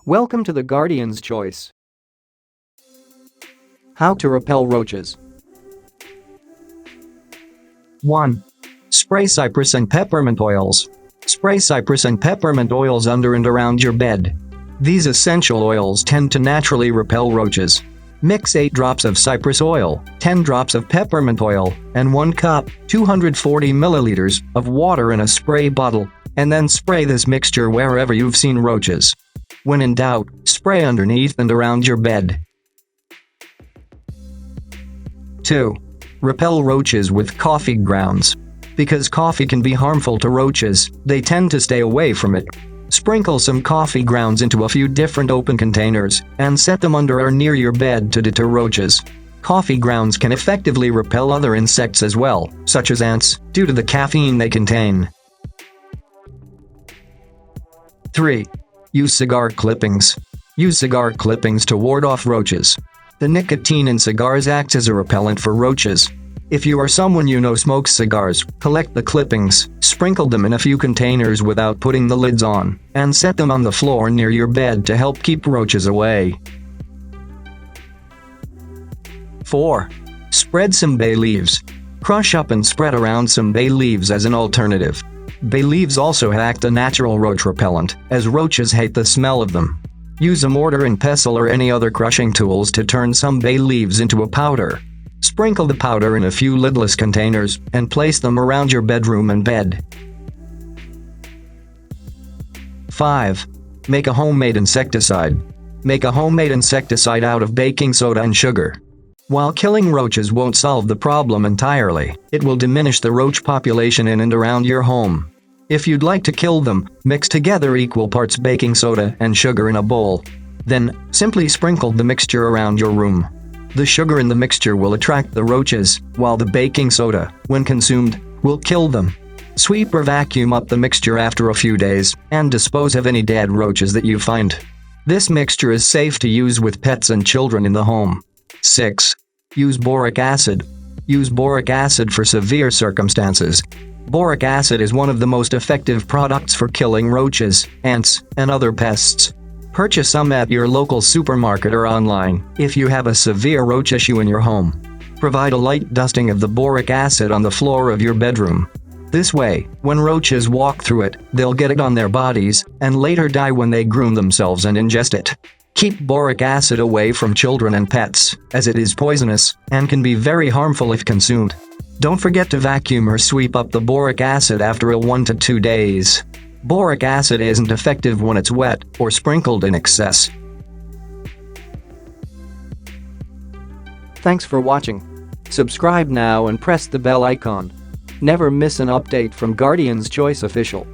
Welcome to the Guardian's Choice. How to repel roaches. 1. Spray cypress and peppermint oils. Spray cypress and peppermint oils under and around your bed. These essential oils tend to naturally repel roaches. Mix 8 drops of cypress oil, 10 drops of peppermint oil, and 1 cup, 240 milliliters, of water in a spray bottle, and then spray this mixture wherever you've seen roaches. When in doubt, spray underneath and around your bed. 2. Repel roaches with coffee grounds. Because coffee can be harmful to roaches, they tend to stay away from it. Sprinkle some coffee grounds into a few different open containers and set them under or near your bed to deter roaches. Coffee grounds can effectively repel other insects as well, such as ants, due to the caffeine they contain. 3. Use cigar clippings. Use cigar clippings to ward off roaches. The nicotine in cigars acts as a repellent for roaches. If you or someone you know smokes cigars, collect the clippings, sprinkle them in a few containers without putting the lids on, and set them on the floor near your bed to help keep roaches away. 4. Spread some bay leaves. Crush up and spread around some bay leaves as an alternative. Bay leaves also act a natural roach repellent, as roaches hate the smell of them. Use a mortar and pestle or any other crushing tools to turn some bay leaves into a powder. Sprinkle the powder in a few lidless containers and place them around your bedroom and bed. 5. Make a homemade insecticide. Make a homemade insecticide out of baking soda and sugar. While killing roaches won't solve the problem entirely, it will diminish the roach population in and around your home. If you'd like to kill them, mix together equal parts baking soda and sugar in a bowl. Then, simply sprinkle the mixture around your room. The sugar in the mixture will attract the roaches, while the baking soda, when consumed, will kill them. Sweep or vacuum up the mixture after a few days, and dispose of any dead roaches that you find. This mixture is safe to use with pets and children in the home. 6. Use boric acid. Use boric acid for severe circumstances. Boric acid is one of the most effective products for killing roaches, ants, and other pests. Purchase some at your local supermarket or online if you have a severe roach issue in your home. Provide a light dusting of the boric acid on the floor of your bedroom. This way, when roaches walk through it, they'll get it on their bodies and later die when they groom themselves and ingest it. Keep boric acid away from children and pets, as it is poisonous and can be very harmful if consumed. Don't forget to vacuum or sweep up the boric acid after 1 to 2 days. Boric acid isn't effective when it's wet or sprinkled in excess. Thanks for watching. Subscribe now and press the bell icon. Never miss an update from Guardian's Choice Official.